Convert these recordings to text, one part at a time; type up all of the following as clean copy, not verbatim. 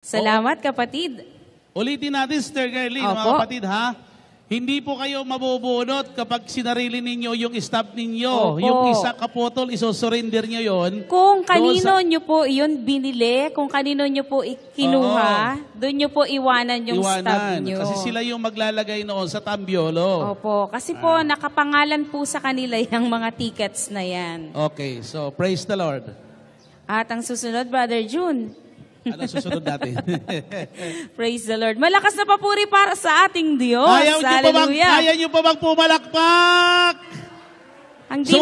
Salamat, kapatid. Ulitin natin, Sister Girlie, mga kapatid, ha? Hindi po kayo mabubunot kapag sinarili ninyo yung staff ninyo. Opo. Yung isa kaputol, isosurrender nyo yon. Kung kanino nyo po yun binili, kung kanino nyo po kinuha, doon nyo po iwanan yung staff nyo. Kasi sila yung maglalagay noon sa tambiolo. Opo. Kasi po, nakapangalan po sa kanila yung mga tickets na yan. Okay, so praise the Lord. At ang susunod, Brother June. Ano susunod natin? Praise the Lord. Malakas na papuri para sa ating Diyos. Kaya nyo pa bang pumalakpak? Ang di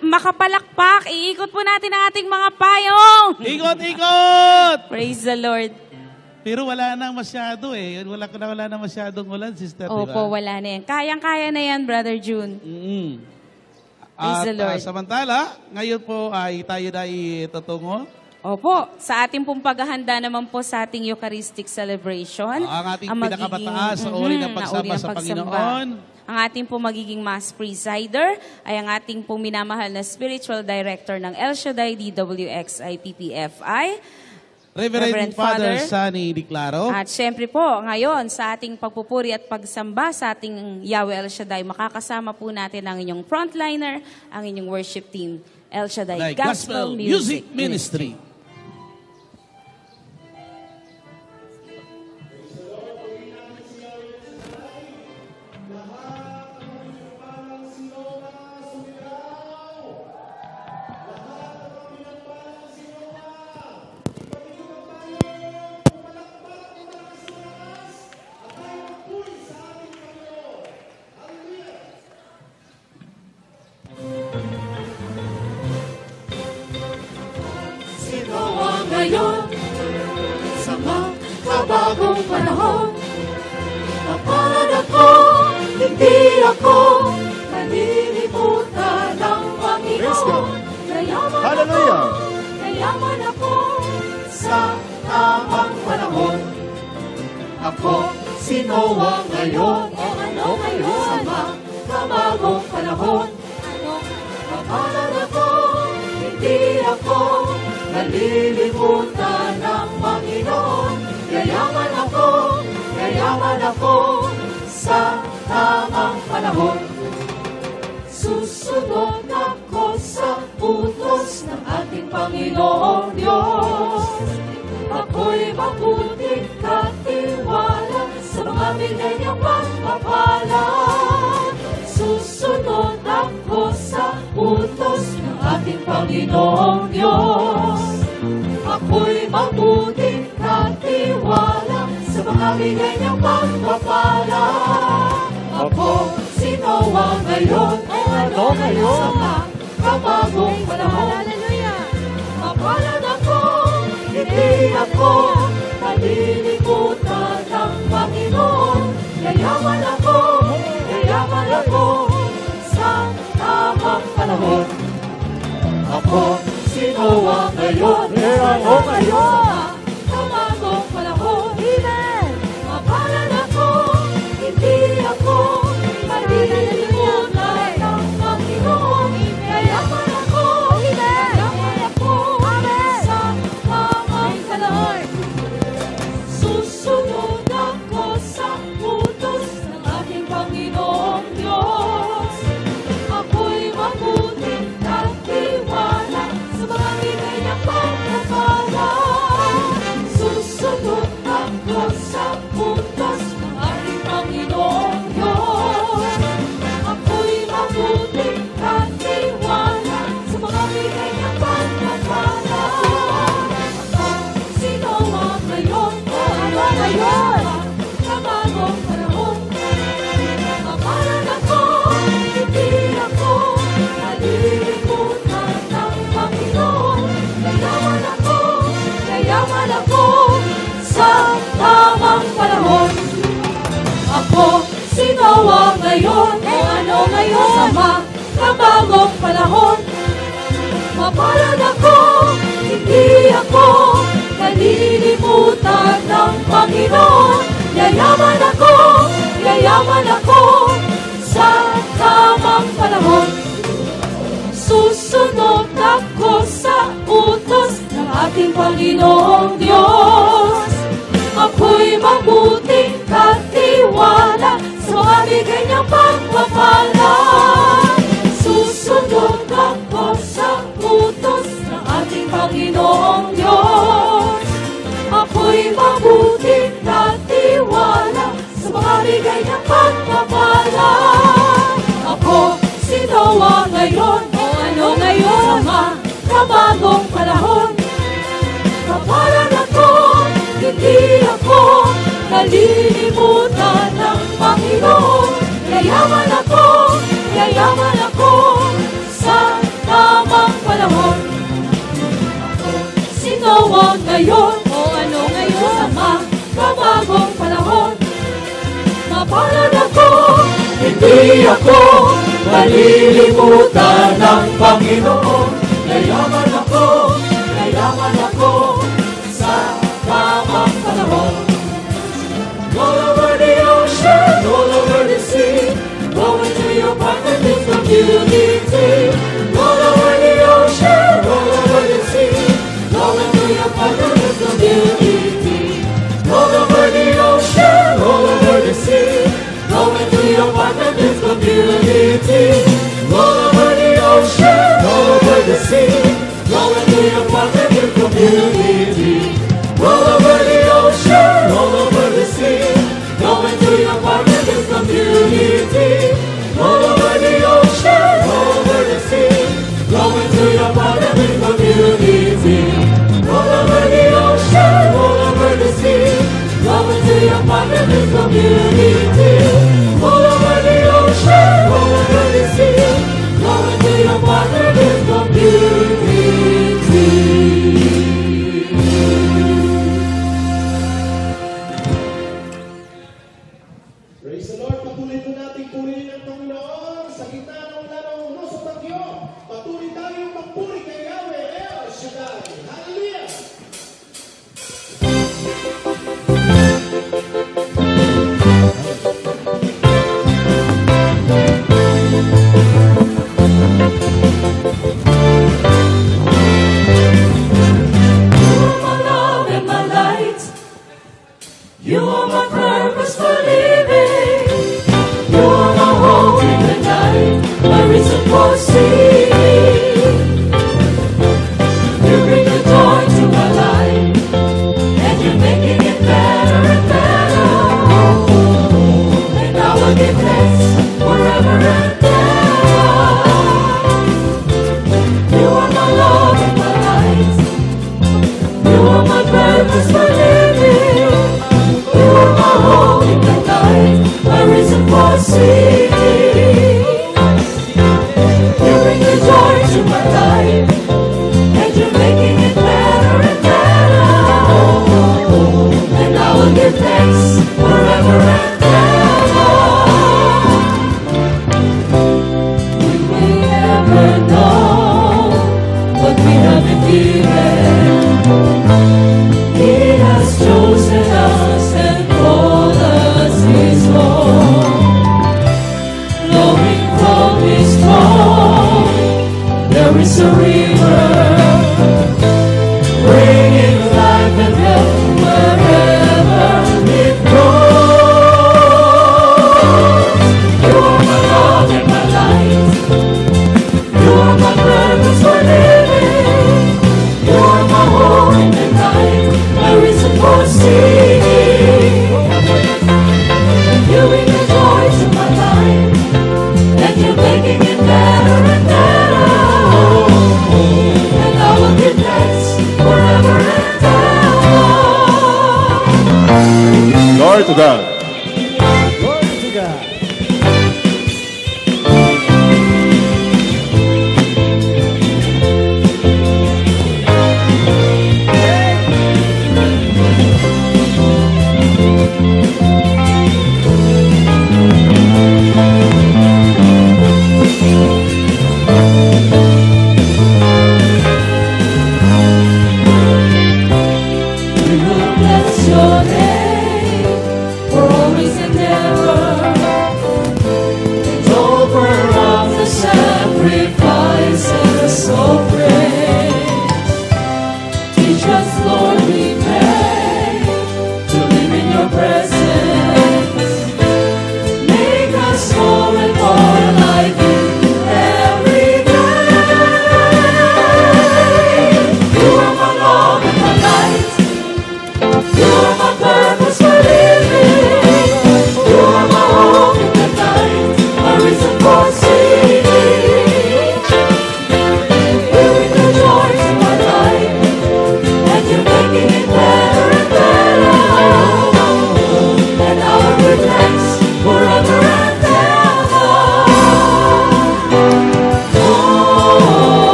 makapalakpak, iikot po natin ang ating mga payong. Ikot! Praise the Lord. Pero wala na masyado eh. Wala na masyadong ulan, sister. Opo, wala na yan. Kayang-kaya na yan, Brother June. Praise the Lord. Samantala, ngayon po ay tayo na itutungo. Opo, sa ating pong paghahanda naman po sa ating Eucharistic celebration. Ang ating pinakamataas sa uri ng pagsamba sa Panginoon. Ang ating pong magiging Mass Presider ay ang ating pong minamahal na Spiritual Director ng El Shaddai DWX IPPFI, Reverend Father Sunny Di Claro. At syempre po, ngayon sa ating pagpupuri at pagsamba sa ating Yahweh El Shaddai, makakasama po natin ang inyong frontliner, ang inyong worship team, El Shaddai Gospel Music Ministry. Ngayon, sa makabagong panahon, mapalad ako, hindi ako malilimutan ng Panginoon. Kayaman ako sa tamang panahon. Ako si Noah ngayon, sa makabagong panahon. Mapalad ako, hindi ako nalilimutan ng Panginoon. Yayaman ako sa tamang panahon. Susunod ako sa utos ng ating Panginoong Diyos. Ako'y mabuting katiwala sa mga bigay niyang pagpapala. Susunod ako sa utos ng ating Panginoong Diyos. Ako'y mabuting katiwala sa mga bigay niyang pagpapala. Ako si Noah ngayon, sa makabagong panahon. Mapalad ako, hindi ako nalilimutan ng Panginoon. Yayaman ako sa tamang panahon. Ako si Noah ngayon, sa makabagong panahon. Mapalad ako, hindi ako nalilimutan ng Panginoon. Yayaman ako sa tamang panahon. Susunod ako sa utos ng ating Panginoong Diyos. Ako'y mabuting katiwala sa mga bigay niyang pagpapala. Susunod ako sa utos ng ating Panginoong Diyos. Ako'y mabuting katiwala sa mga bigay niyang pagpapala. Ako si Noah ngayon, sa bagong panahon. Mapalad ako, hindi ako nalilimutan ng Panginoon. Yayaman ako sa tamang panahon. Ako si Noah ngayon, sa makabagong panahon. Mapalad ako, hindi ako nalilimutan ng Panginoon. Yayaman ako sa tamang panahon. Susunod ako sa utos ng ating Panginoong Diyos. mabuting natiwala sa mga bigay ng pagpapala. Ako si Noah ngayon, O ano ngayon? sa makabagong panahon. Kapalan ako, hindi ako nalilimutan ng Panginoon. Yayaman ako sa tamang panahon. Si Noah ngayon, O ano ngayon? sa makabagong panahon. Mapalad ako, hindi ako nalilimutan ng Panginoon. Yayaman ako sa tamang panahon. All over the ocean, all over the sea, going to your partner's community. All over the ocean, all over the sea, going to your partner's community. All over the ocean, all over the sea, going to your partner's community. All over the ocean, all over the sea, going to your partner's community. All over the ocean, all over the sea, going to your partner's community. All over the ocean, all over the sea, going to your partner's community. All over the ocean, all over the sea, going to your partner's community. All over the ocean, all over the sea, going to your partner's community. Praise the Lord. Patuloy po natin purihin ang Panginoon sa gitna ng larong sa bagyo. Patuloy tayong magpuri kay Yahweh El Shaddai. Hallelujah! You are my purpose for living. You are my hope in the night, my reason for singing. You bring the joy to my life, and you're making it better and better. And I will give thanks forever and ever. You are my love and my light. You are my purpose for living. You are my hope in the night, my reason for singing. You bring the joy to my life, and you're making it better and better. And I will give thanks forever and ever. We may never know what we have been given. He has chosen us and called us His own. Flowing from His throne, there is a river, bringing life and health wherever it goes. You are my love and my light. You are my purpose for living. You are my hope in the night, my reason for singing. You bring the joy to my life, and you're making it better and better. And I will give thanks forever and ever. Glory to God. Glory to God. We will bless your name for always and ever. And over of the sacrifices of praise. Teach us, Lord, we pray, to live in your presence. Make us more and more like you every day. You are my love and my light. You are my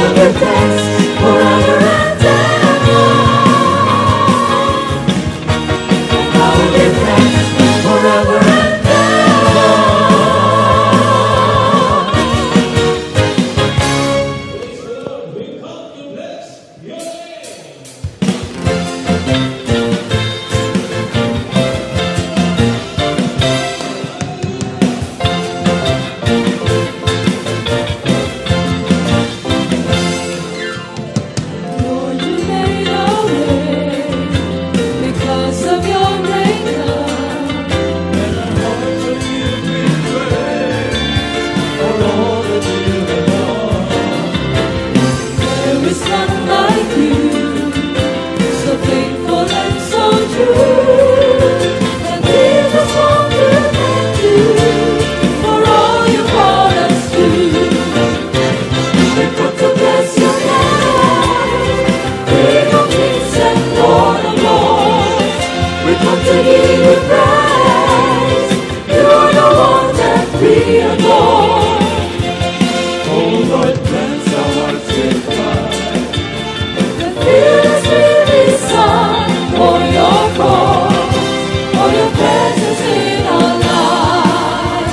will give thanks forever and ever. I will give thanks forever and ever. Lord, you made a way because of your great love. And our hearts are filled with praise for all that you have done. There is none like you, so faithful and so true. And this is what we thank you for all you brought us to. We come to bless your name, King of kings and Lord of lords. We come to give you praise. You are the one that we adore. Oh Lord, cleanse our hearts with pride. The fearless really Son, for your cause, for your presence in our lives.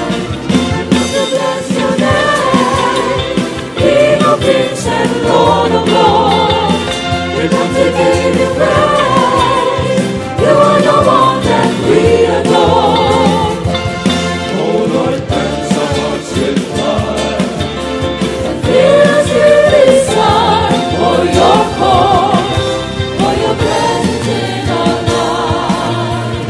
We come to bless your name, King of kings and Lord of lords. We come to give you praise. You are the one that we adore. Oh Lord, cleanse our hearts with fire. The fearless really Son, for your cause, for your presence in our lives.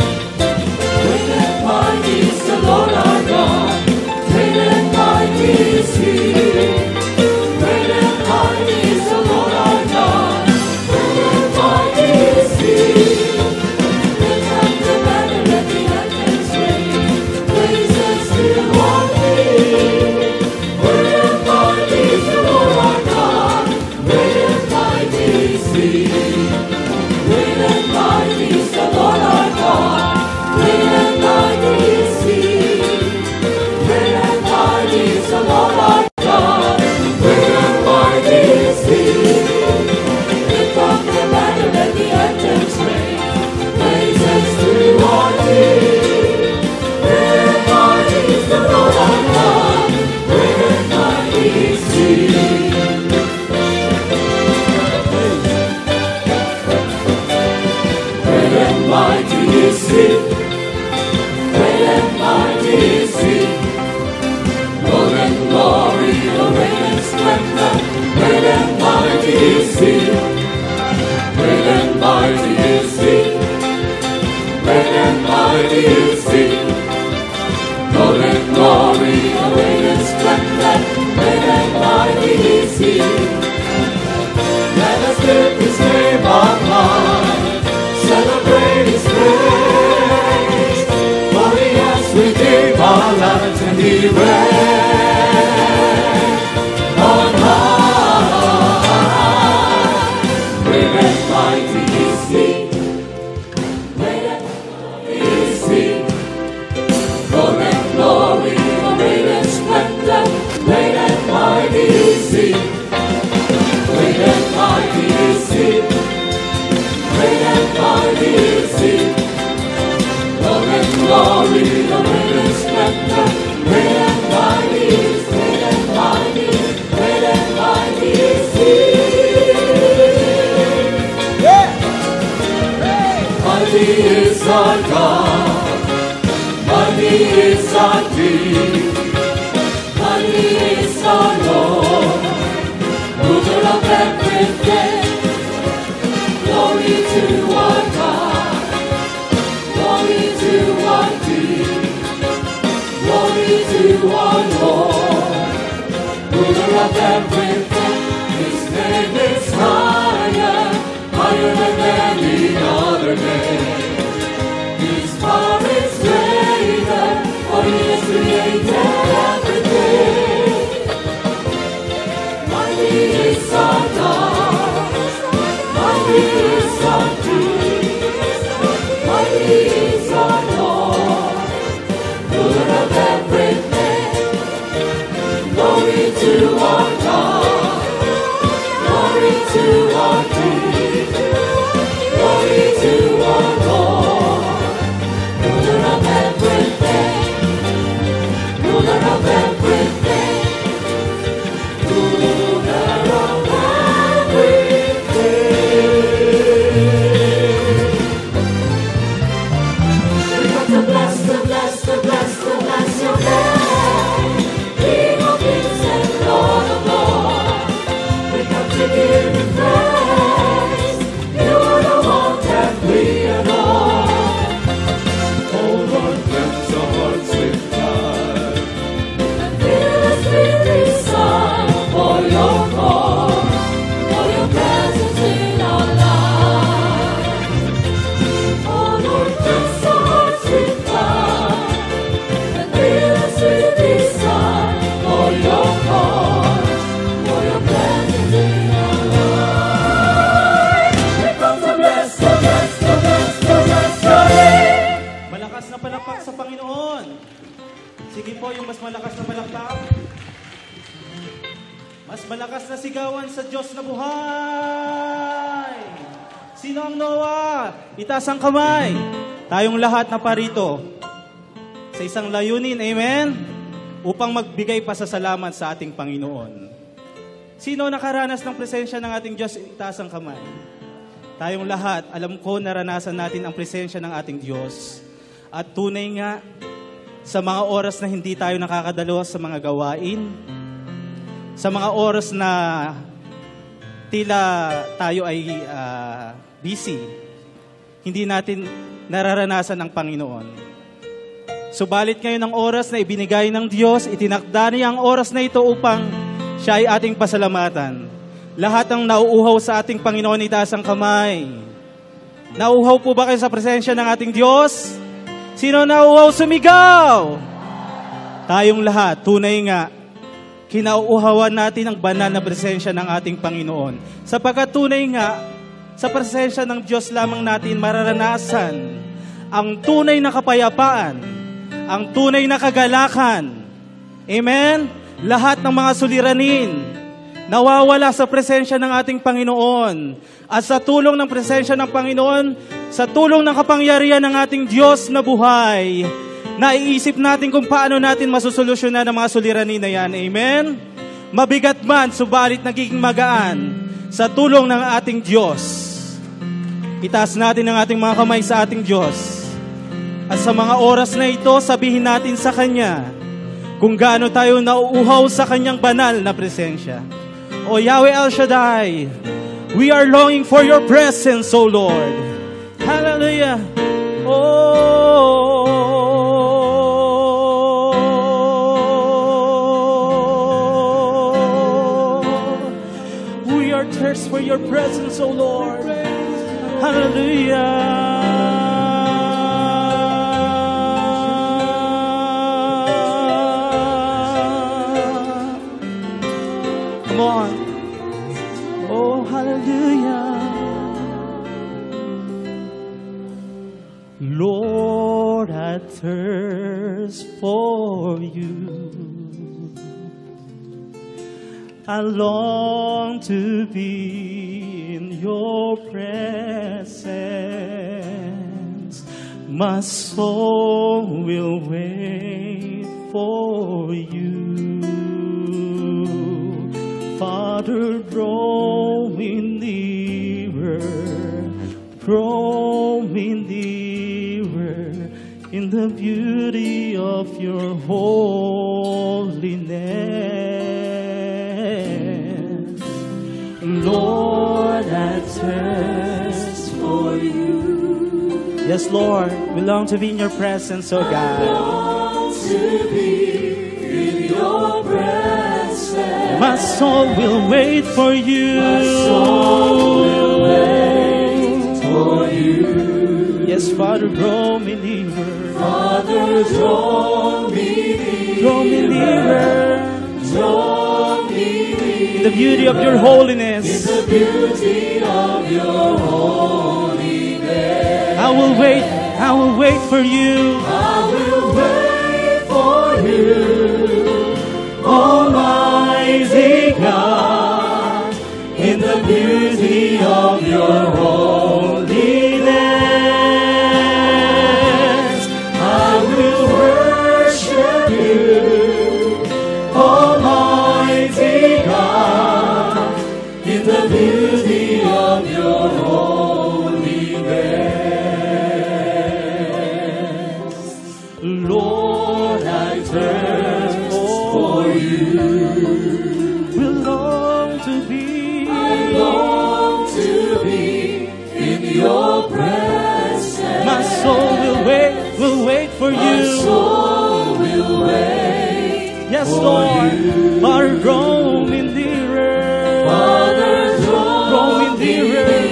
Great and mighty is the Lord our God. Great and mighty is He. Great and mighty is the Lord our God. Great and mighty is He. Lift up the banner, let the anthems ring. Praises to our King. Great and mighty is the Lord our God. Great and mighty is He. Great and mighty is the Lord our God. Great and mighty is He. Great and mighty is the Lord our God. Great and mighty is He. Lift up the banner, let the anthems ring. Praises to our King. Great and mighty is the Lord our God. Great and mighty is He. Great and mighty is He. Great and mighty is He. Lord and glory, the reign and splendor. Great and mighty is He. Great and mighty is He. Great and mighty is He. Lord and glory, the reign and splendor. Great and mighty is He. Let us lift His name on high. Celebrate His praise. For He has redeemed our lives and He reigns on high. Great and mighty is He. Great and mighty is He. Lord and glory, the reign and splendor. Great and mighty is He. Great and mighty is He. Great and mighty is He. Lord and glory, the reign and splendor. Great and mighty is, great and mighty, great and mighty is He. Mighty is our God. Mighty is our King. Mighty is our Lord. Ruler of everything. Glory to our God. Glory to our King. Glory to our Lord. Ruler of everything. His name is higher, higher than any other name. His power is greater, for He has created everything. Mighty is our God. Mighty is our King. Mighty is our Lord. Ruler of everything. Sige po, yung mas malakas na palakpak. Mas malakas na sigawan sa Diyos na buhay. Sino ang Noah? Itaas ang kamay. Tayong lahat na parito sa isang layunin, amen? Upang magbigay pasasalamat sa ating Panginoon. Sino nakaranas ng presensya ng ating Diyos? Itaas ang kamay. Tayong lahat, alam ko naranasan natin ang presensya ng ating Diyos. At tunay nga, sa mga oras na hindi tayo nakakadalo sa mga gawain, sa mga oras na tila tayo ay busy, hindi natin nararanasan ang Panginoon. Subalit ngayon ang oras na ibinigay ng Diyos, itinakda niya ang oras na ito upang siya ay ating pasalamatan. Lahat ng nauuhaw sa ating Panginoon, itaas ang kamay. Nauuhaw po ba kayo sa presensya ng ating Diyos? Sino nauuhaw, sumigaw? Tayong lahat, tunay nga, kinauuhawan natin ang banal na presensya ng ating Panginoon. Sapagkat tunay nga, sa presensya ng Diyos lamang natin mararanasan ang tunay na kapayapaan, ang tunay na kagalakan. Amen? Lahat ng mga suliranin, nawawala sa presensya ng ating Panginoon. At sa tulong ng presensya ng Panginoon, sa tulong ng kapangyarihan ng ating Diyos na buhay, naiisip natin kung paano natin masusolusyonan ang mga suliranin na yan. Amen? Mabigat man, subalit nagiging magaan sa tulong ng ating Diyos. Itaas natin ang ating mga kamay sa ating Diyos. At sa mga oras na ito, sabihin natin sa Kanya kung gaano tayo nauuhaw sa Kanyang banal na presensya. O Yahweh El Shaddai, we are longing for your presence, O Lord. Hallelujah. We are thirst for your presence, O Lord. Hallelujah. Come on. Oh, hallelujah. Lord, I thirst for you. I long to be in your presence. My soul will wait for you. Father, draw me nearer, draw me nearer in the beauty of your holiness. Lord, I thirst for you. Yes, Lord, we long to be in your presence, oh God. I long to be in your presence. My soul will wait for you. My soul will wait for you. Yes, Father, draw me nearer. Father, draw me nearer. Draw me nearer. Draw me nearer. In the beauty of your holiness. In the beauty of your holiness. I will wait for you. I will wait for you, Almighty God, in the beauty of your holiness. I will worship you, Almighty God, in the beauty of your holiness. Lord, I thirst for you. We long to be. I long to be in your presence. My soul will wait for you. My soul will wait. Yes, for Lord. you. Father, draw me nearer. Father, draw me nearer.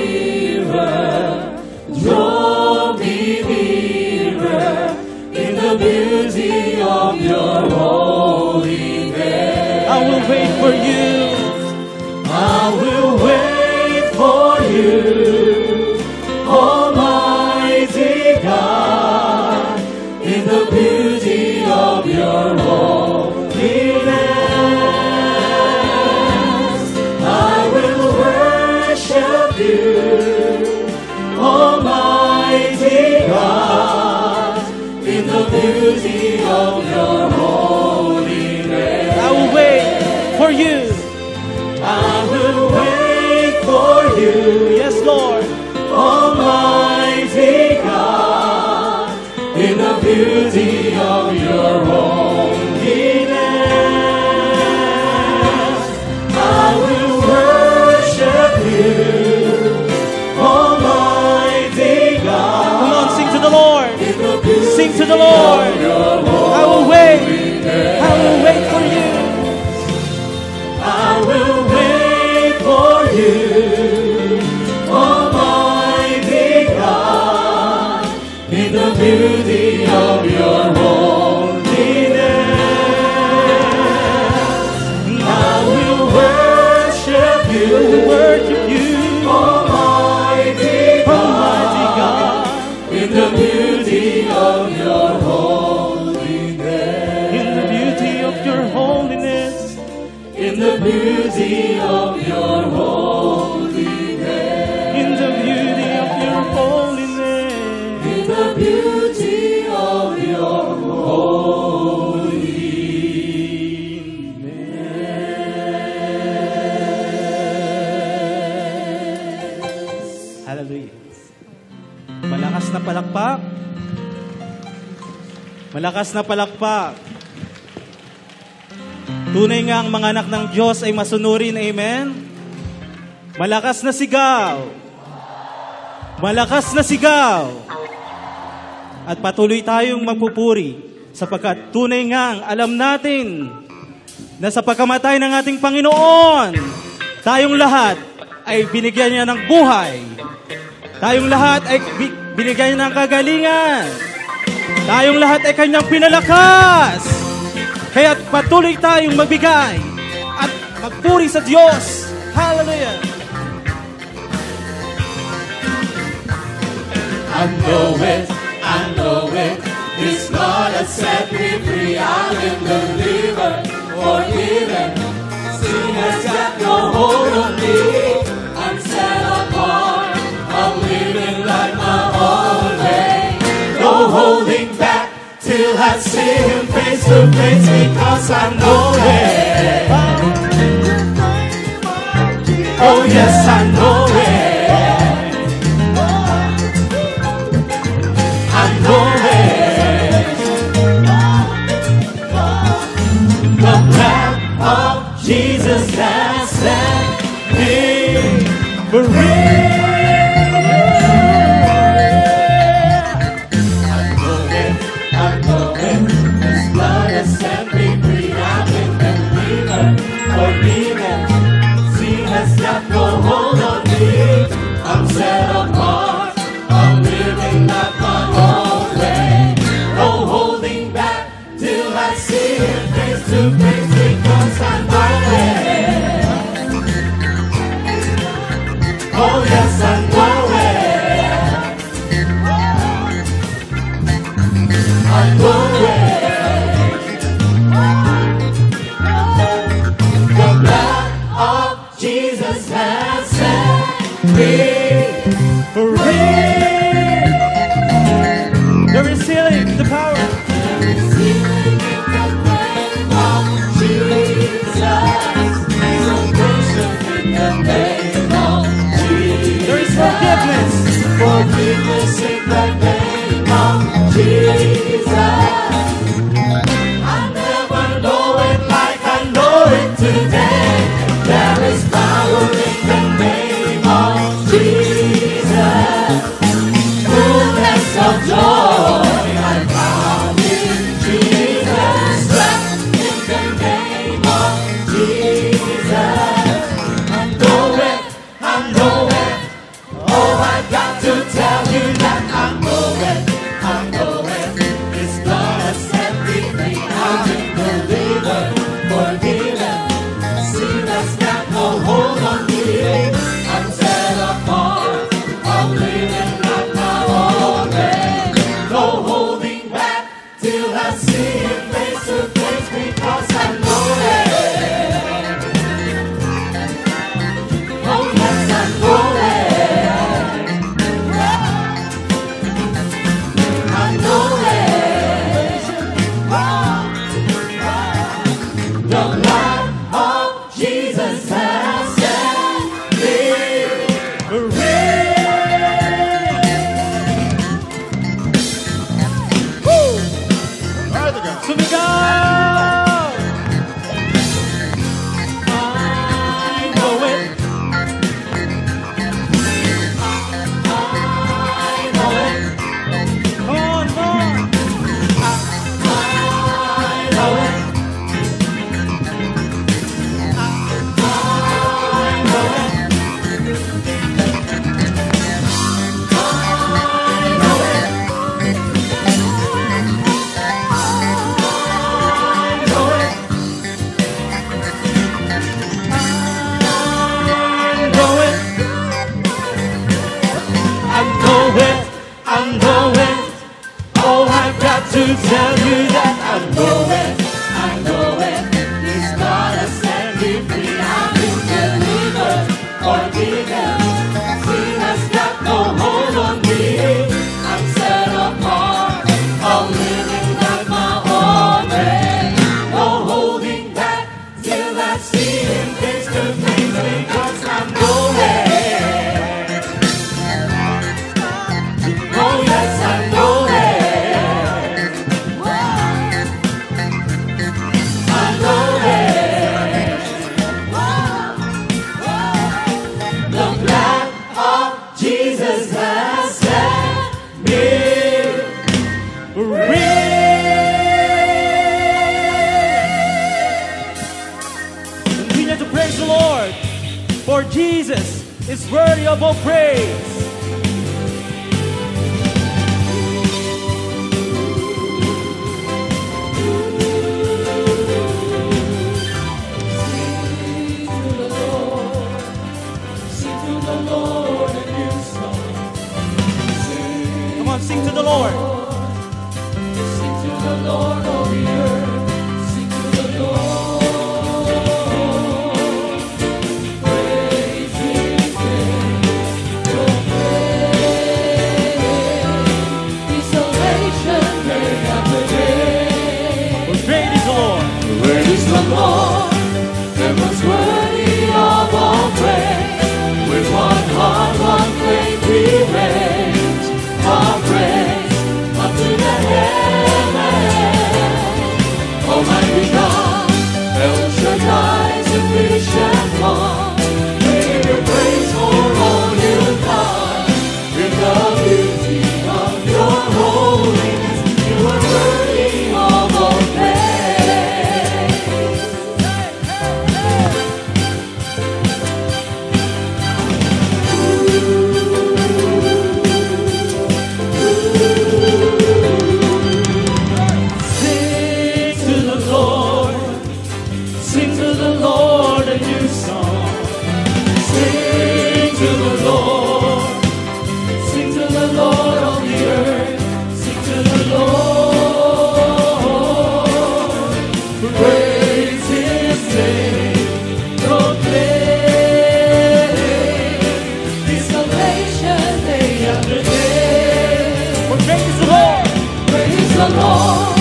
Draw me nearer in the beauty of your holiness. I will wait for you. I will wait for you, Almighty God, in the beauty of your holiness. you. Yes, Lord. Almighty God, in the beauty of your holiness, I will worship you, Almighty God. Come on, sing to the Lord. Sing to the Lord. I will wait. I will wait for you. I will wait for you, Almighty God, in the beauty of your holiness. I will worship you, Almighty God, in the beauty of your holiness. In the beauty of your holiness. In the beauty of your holiness. In the beauty of your holiness. In the beauty of your holiness. Hallelujah. Malakas na palakpak. Malakas na palakpak. Tunay nga ang mga anak ng Diyos ay masunurin. Amen? Malakas na sigaw. Malakas na sigaw. At patuloy tayong magpupuri sapagkat tunay nga alam natin na sa pagkamatay ng ating Panginoon, tayong lahat ay binigyan niya ng buhay. Tayong lahat ay binigyan niya ng kagalingan. Tayong lahat ay kanyang pinalakas. Kaya patuloy tayong magbigay at magpuri sa Diyos. Hallelujah! I know it, His blood has set me free. I've been delivered, forgiven. Sin has got no hold on me. I'm set apart, I'm living like my own way. No holding back till I see Him face to face, because I know it. Oh yes, I know it. I know it. The blood of Jesus has set me free. I'm set apart, I'm living not my own way. No holding back till I see Him face to face, because I know it. Oh yes, I know it. I know it. The blood of Jesus has set me free. There is healing in the power. There is healing in the name of Jesus. Lord Jesus is worthy of all praise. Come on, sing to the Lord. Sing to the Lord of the earth. Sing to the Lord. Praise His name. Proclaim His salvation day after day. For great is the Lord. Great is the Lord, and most worthy of all praise. With one heart, one faith, we raise our praise up to the heavens. Almighty God, El Shaddai, sufficient one, we give you praise for all you've done. In the beauty of your holiness, you are worthy of all praise. Sing to the Lord, sing to the Lord a new song. Sing to the Lord, sing to the Lord on the earth. Sing to the Lord, praise His name, proclaim His salvation day after day. For great is the Lord. Praise the Lord,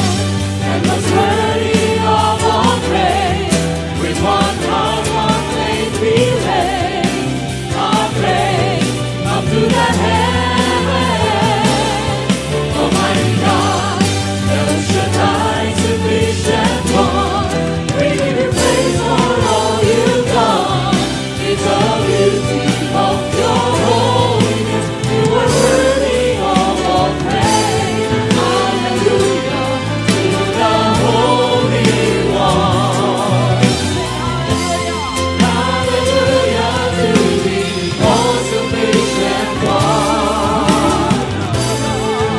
and most worthy of all praise. With one heart, one faith, we raise our praise up to the heavens. Almighty God, El Shaddai, sufficient one, we give you praise for all you've done. It's the beauty of your holiness. You are worthy of all praise. Hallelujah to the Holy One. Hallelujah to the all-sufficient one.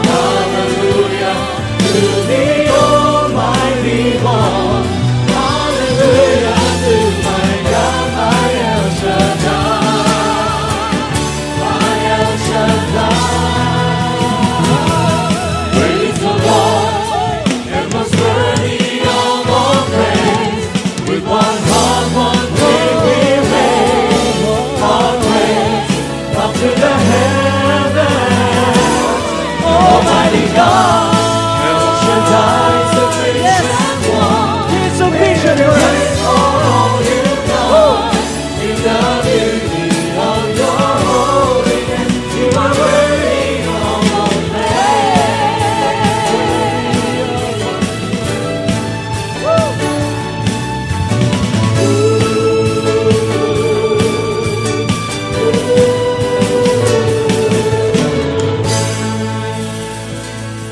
Hallelujah to the Almighty One. Hallelujah to my God, my El Shaddai, my El Shaddai. Praise the Lord, and most worthy of all praise. With one heart, one faith, we raise our praise up to the heavens. Almighty God, El Shaddai, sufficient one. He's sufficient for us. Praise for all you've done. In the beauty of your holiness, you are worthy of all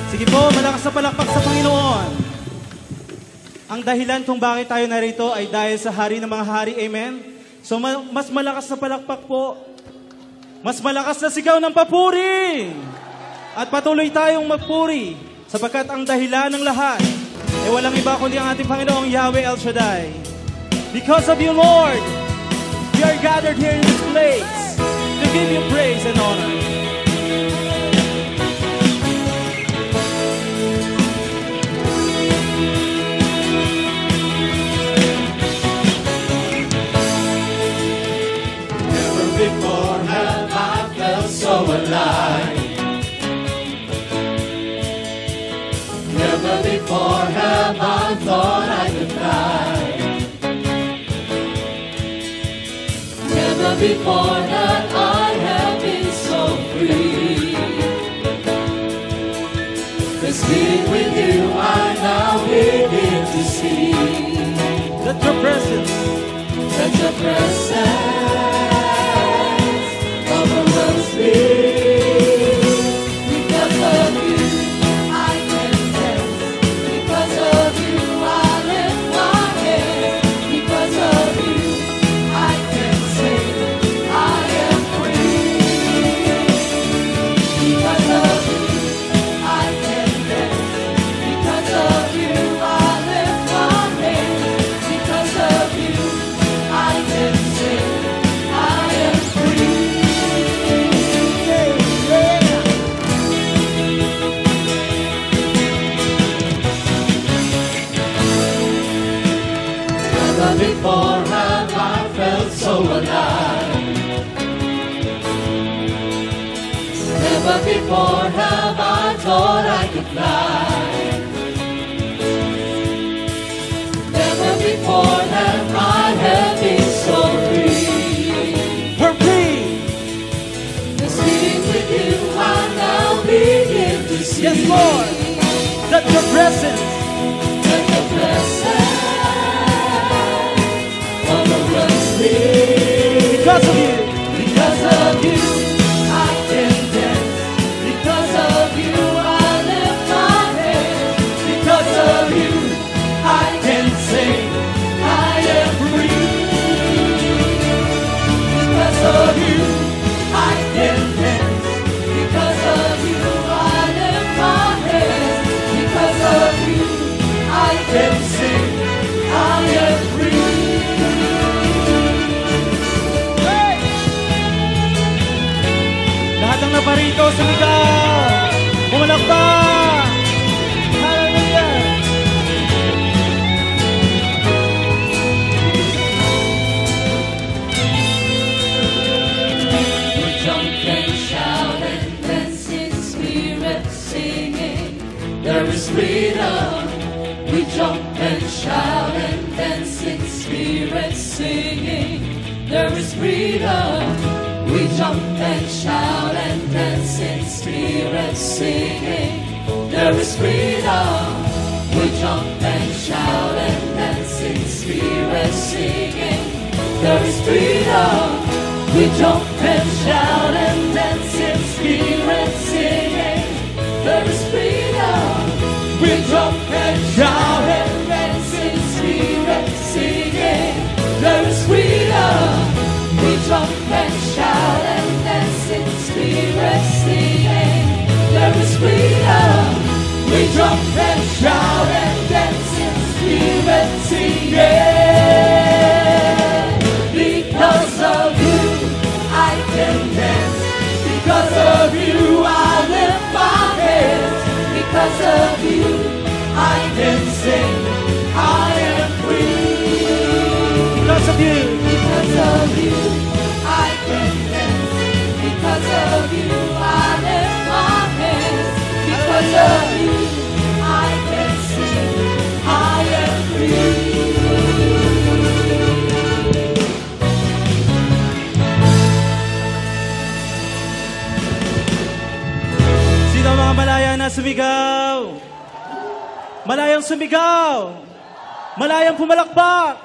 Sige po, malakas na palakpak sa Panginoon. Ang dahilan kung bakit tayo narito ay dahil sa Hari ng mga Hari. Amen? So mas malakas na palakpak po. Mas malakas na sigaw ng papuri. At patuloy tayong magpuri sapagkat ang dahilan ng lahat ay walang iba kundi ang ating Panginoong Yahweh El Shaddai. Because of you, Lord, we are gathered here in this place to give you praise and honor. Never before have I felt so alive. Never before have I thought I could fly. Never before that I have been so free. 'Cause being with you I now begin to see Let your presence that your presence overwhelms me. Because of you, I can dance. Because of you, I lift my hands. Because of you, I can sing. Never before have I felt so alive. Never before have I thought I could fly. Never before have I had been so free. We're free. Just being with you, I now begin to see. Yes, Lord. That your presence That the presence overruns me. because of you. Because of you, I can dance. Because of you, I lift my hands. Because of you, I can sing. I am free. Because of you, I can dance. Because of you, I lift my hands. Because of you, I can sing. I am free. Lahat ng naparito, sumigaw! Pumalakpak! Hallelujah! We jump and shout and dance in spirit singing. There is freedom. We jump and shout and dance in spirit singing. There is freedom. We jump and shout and dance in spirit singing. There is freedom. We jump and shout and dance in spirit singing. There is freedom. We jump and shout and dance in spirit singing. There is freedom. We jump and shout and dance in spirit singing. There is freedom. We jump and shout and dance in spirit singing. There is freedom. We jump and shout and dance in spirit singing. Because of you, I can dance. Because of you, I lift my hands. Because of you, I can sing. I am free. Because of you. Because of you, I can dance. Because of you, I lift my hands. Because of you, I can sing. I am free. Sino ang mga malaya na sumigaw? Malayang sumigaw! Malayang pumalakpak!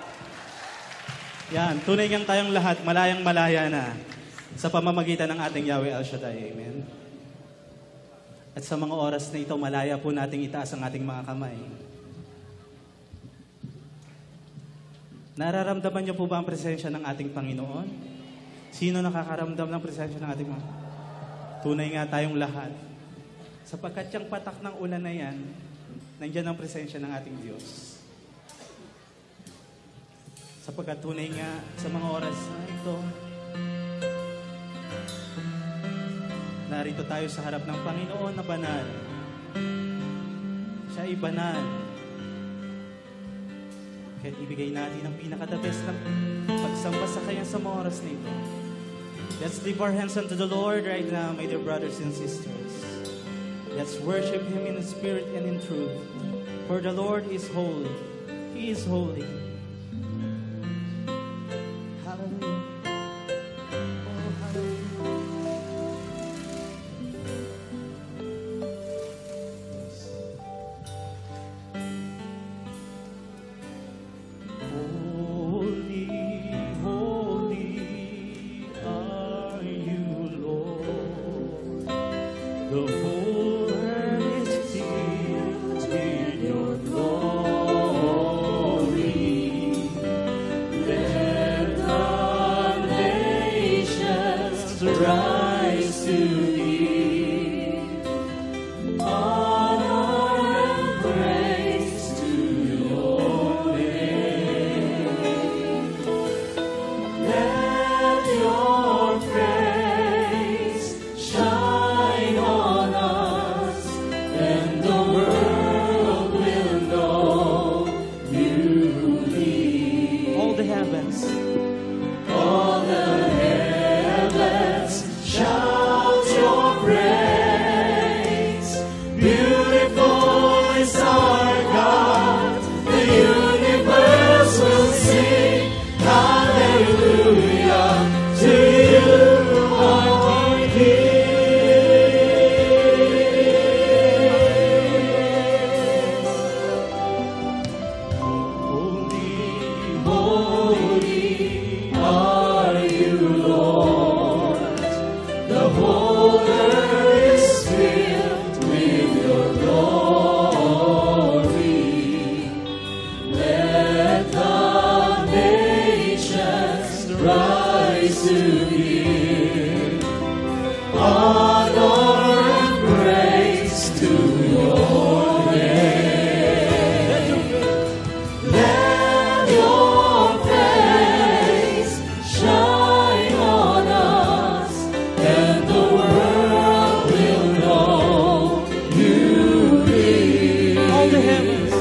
Yan, tunay ngang tayong lahat, malayang malaya na sa pamamagitan ng ating Yahweh El Shaddai. Amen. At sa mga oras na ito, malaya po nating itaas ang ating mga kamay. Nararamdaman niyo po ba ang presensya ng ating Panginoon? Sino nakakaramdam ng presensya ng ating Panginoon? Tunay nga tayong lahat. Sapagkat yung patak ng ulan na yan, nandiyan ang presensya ng ating Diyos. Sapagkat tunay nga sa mga oras na ito, narito tayo sa harap ng Panginoon na banal. Siya ay banal. Kaya ibigay natin ang pinaka-the best ng pagsamba sa Kanya sa mga oras na ito. Let's lift our hands unto the Lord right now, my dear brothers and sisters. Let's worship Him in spirit and in truth. For the Lord is holy. He is holy. Hallelujah. Oh, hallelujah. Holy, holy are you, Lord. The whole earth is filled with your glory. heavens. All the heavens shout your praise. Beautiful is our God. The universe will sing hallelujah to you, our King. Holy, holy are you, Lord. The whole earth is filled with your glory. Let the nations rise to give honor and praise to your name. Let your face shine on us, and the world will know you live. All the heavens,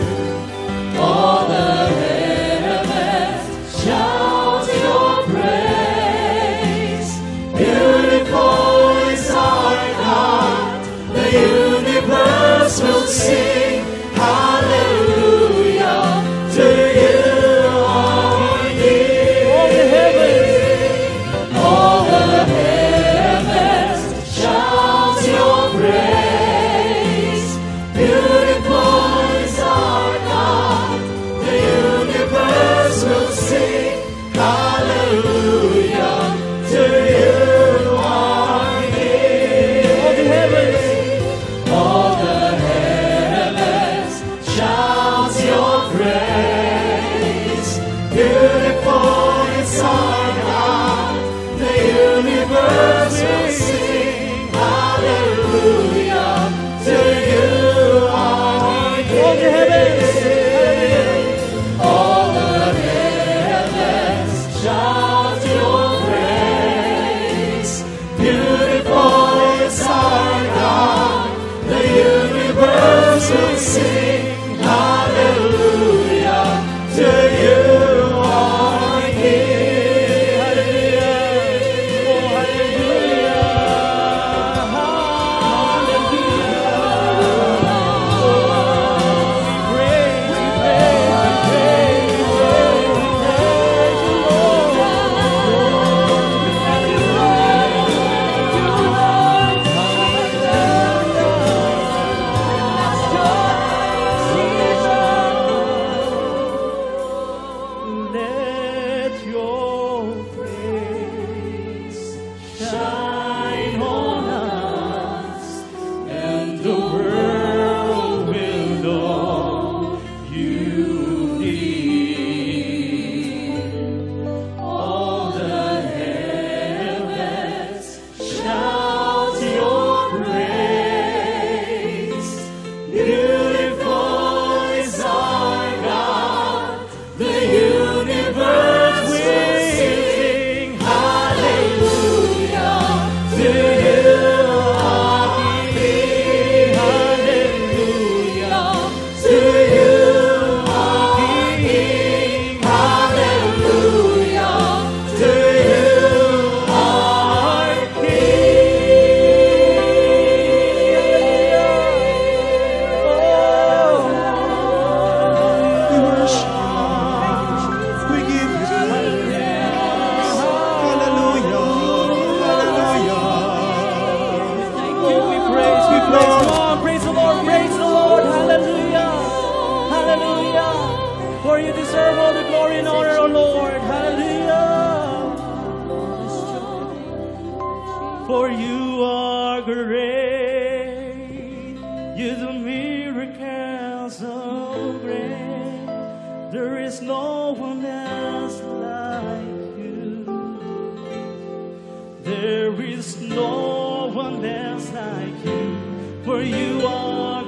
All the heavens shout your praise. Beautiful is our God. The universe will sing hallelujah to you, our King. All the heavens shout your praise. Beautiful is our God. The universe will sing hallelujah to you, our King. All the heavens shout your praise. Beautiful is our God. The universe will sing hallelujah to you, our King. All the heavens shout your praise. Beautiful is our God. The universe will sing hallelujah to you, our let your face shine on us, and the world will know you live. All the heavens shout your praise. Beautiful is our God. The universe will sing hallelujah to you, our King. Hallelujah to you, our King. Hallelujah to you, our King. We worship you. We give you praise. Hallelujah. Hallelujah. we praise. Come on, praise the Lord, praise the Lord. Hallelujah. Hallelujah. For you deserve all the glory and honor, O Lord. Hallelujah. For you are great. You do miracles so great. There is no one else like you. There is no one else like you. For you are